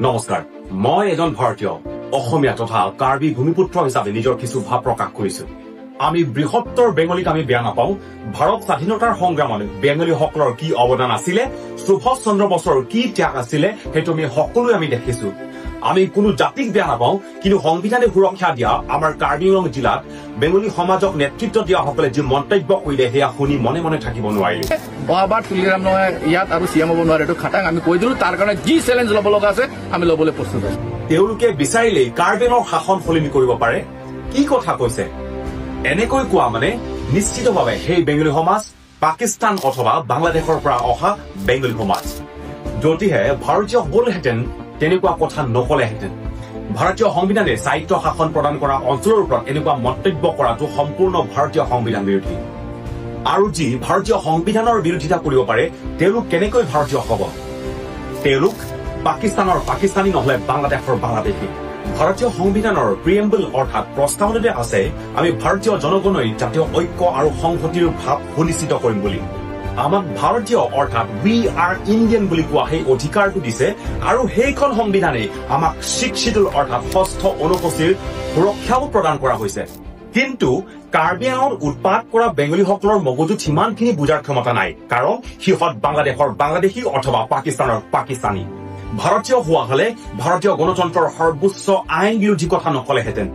নমস্কাৰ মই এজন ভাৰতীয় অসমীয়া তথা কাৰ্বি ভূমিপুত্ৰ হিচাপে নিজৰ কিছু ভাৱ প্ৰকাশ কৰিছো আমি বৃহত্তৰ বেংগলীক আমি বেয়া নাপাওঁ ভাৰত স্বাধীনতাৰ সংগ্ৰামত বেংগলীসকলৰ কি অৱদান আছিল সুভাষ চন্দ্ৰ বসুৰ কি ত্যাগ আছিল সেইটো আমি সকলোৱে আমি দেখিছো আমি কোনো জাতিক বেয়া নাপাওঁ কিন্তু সংবিধানে সুৰক্ষা দিয়া আমাৰ কাৰ্বি আংলং জিলাত বেংগলী সমাজক নেতৃত্ব দিয়া সকলে যি মন্তব্য কৰিলে সেয়া শুনি মনে মনে থাকিব নোৱাৰিলে বাৰবাৰ তুলিৰাম নহয় ইয়াত আৰু চিএম হ'ব নোৱাৰে এইটো খাটাং আমি কৈ দিলো তাৰ কাৰণে যি চেলেঞ্জ ল'ব লগা আছে আমি ল'বলৈ প্ৰস্তুত আছো তেওঁলোকে বিচাৰিলে কাৰ্বি আংলং শাসন সলনি কৰিব পাৰে কি কথা কৈছে এনেকৈ কোৱা মানে নিশ্চিতভাৱে সেই বেংগলী সমাজ পাকিস্তান অথবা বাংলাদেশৰ পৰা অহা বেংগলী সমাজ যদিহে ভাৰতীয় হ'লহেঁতেন তেনেকুৱা কথা নকলেহেঁতেন ভাৰতীয় সংবিধানে স্বায়ত্ব শাসন প্ৰদান কৰা অঞ্চলৰ ওপৰত এনেকুৱা মন্তব্য কৰাটো সম্পূৰ্ণ ভাৰতীয় সংবিধান বিৰোধী আৰু যি ভাৰতীয় সংবিধানৰ বিৰোধিতা কৰিব পাৰে তেওঁলোক কেনেকৈ ভাৰতীয় হ'ব তেওঁলোক পাকিস্তানৰ পাকিস্তানী নহলে বাংলাদেশৰ বাংলাদেশী ভাৰতীয় সংবিধানৰ প্ৰিএম্বল অৰ্থাৎ প্ৰস্তাৱনাতে আছে আমি ভাৰতীয় জনগণৰ জাতীয় ঐক্য আৰু সংহতিৰ ভাৱ সুনিশ্চিত কৰিম বুলি আমাক ভাৰতীয় অৰ্থাৎ উই আৰ ইণ্ডিয়ান বুলি কোৱা সেই অধিকাৰটো দিছে আৰু সেইখন সংবিধানে আমাক শিখ শিডিউল অৰ্থাৎ ষষ্ঠ অনুসূচীৰ সুৰক্ষাও প্ৰদান কৰা হৈছে কিন্তু কাৰ্বি আংলঙত উৎপাত কৰা বেংগলীসকলৰ মগজুত সিমানখিনি বুজাৰ ক্ষমতা নাই কাৰণ সিহঁত বাংলাদেশৰ বাংলাদেশী অথবা পাকিস্তানৰ পাকিস্তানী ভাৰতীয় হোৱা হলে ভাৰতীয় গণতন্ত্ৰৰ সৰ্বোচ্চ আইন বিৰোধী কথা নকলেহেঁতেন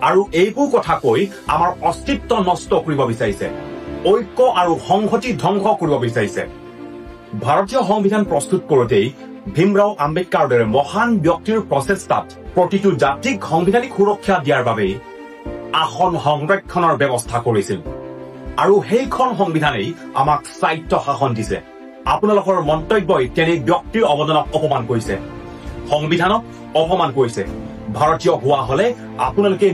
আৰু এইবোৰ কথা কৈ আমাৰ অস্তিত্ব নষ্ট কৰিব বিচাৰিছে ঐক্য আৰু সংহতি ধ্বংস কৰিব বিচাৰিছে ভাৰতীয় সংবিধান প্ৰস্তুত কৰোঁতেই ভীমৰাও আম্বেদকাৰৰ দৰে মহান ব্যক্তিৰ প্ৰচেষ্টাত প্ৰতিটো জাতিক সাংবিধানিক সুৰক্ষা দিয়াৰ বাবে আসন সংৰক্ষণৰ ব্যৱস্থা কৰিছিল আৰু সেইখন সংবিধানেই আমাক স্বায়ত্ব শাসন দিছে আপোনালোকৰ মন্তব্যই তেনে ব্যক্তিৰ অৱদানক অপমান কৰিছে সংবিধানক অপমান কৰিছে ভাৰতীয় হোৱা হলে আপোনালোকে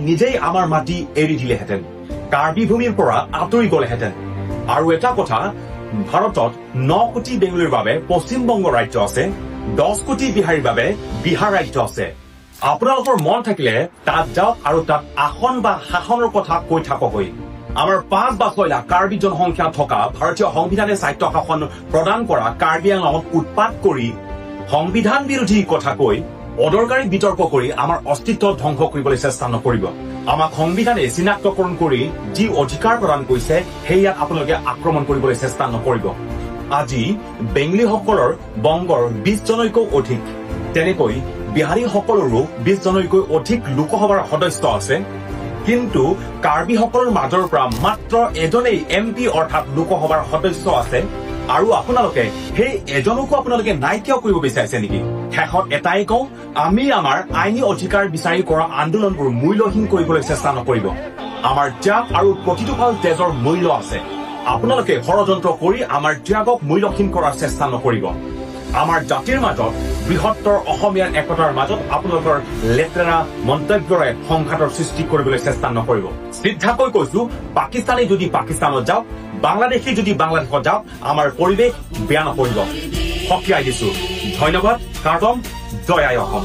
নিজেই আমাৰ মাটি এৰি দিলেহেঁতেন কাৰ্বি ভূমিৰ পৰা আঁতৰি গলেহেঁতেন আৰু এটা কথা ভাৰতত 9 কোটি বেংগলীৰ বাবে পশ্চিমবংগ ৰাজ্য আছে 10 কোটি বিহাৰীৰ বাবে বিহাৰ ৰাজ্য আছে আপোনালোকৰ মন থাকিলে তাত যাওক আৰু তাত আসন বা শাসনৰ কথা কৈ থাককৈ আমাৰ 5 বা 6 লাখ কাৰ্বি জনসংখ্যা থকা ভাৰতীয় সংবিধানে স্বায়ত্ব শাসন প্ৰদান কৰা কাৰ্বি আংলঙত উৎপাত কৰি সংবিধান বিৰোধী কথা কৈ অদৰকাৰী বিতৰ্ক কৰি আমাৰ অস্তিত্ব ধ্বংস কৰিবলৈ চেষ্টা নকৰিব আমাক সংবিধানে চিনাক্তকৰণ কৰি যি অধিকাৰ প্ৰদান কৰিছে সেয়াত আপোনালোকে আক্ৰমণ কৰিবলৈ চেষ্টা নকৰিব আজি বেংগলীসকলৰ বংগৰ 20 জনৈকৈ অধিক তেনেকৈ বিহাৰীসকলৰো 20 জনৈকৈ অধিক লোকসভাৰ সদস্য আছে কিন্তু কাৰ্বিসকলৰ মাজৰ পৰা মাত্ৰ এজনেই এমপি অৰ্থাৎ লোকসভাৰ সদস্য আছে আৰু আপোনালোকে সেই এজনকো আপোনালোকে নাইকিয়া কৰিব বিচাৰিছে নেকি শেষত এটাই কওঁ আমি আমাৰ আইনী অধিকাৰ বিচাৰি কৰা আন্দোলনবোৰ মূল্যহীন কৰিবলৈ চেষ্টা নকৰিব আমাৰ ত্যাগ আৰু প্ৰতিটো ভাল তেজৰ মূল্য আছে আপোনালোকে ষড়যন্ত্ৰ কৰি আমাৰ ত্যাগক মূল্যহীন কৰাৰ চেষ্টা নকৰিব আমাৰ জাতিৰ মাজত বৃহত্তৰ অসমীয়াৰ একতাৰ মাজত আপোনালোকৰ লেতেৰা মন্তব্যৰে সংঘাতৰ সৃষ্টি কৰিবলৈ চেষ্টা নকৰিব সিদ্ধাকৈ কৈছো পাকিস্তানী যদি পাকিস্তানত যাওক বাংলাদেশী যদি বাংলাদেশত যাওক আমাৰ পৰিৱেশ বেয়া নকৰিব সকীয়াই দিছো ধন্যবাদ কাৰ্টন জয় আই অসম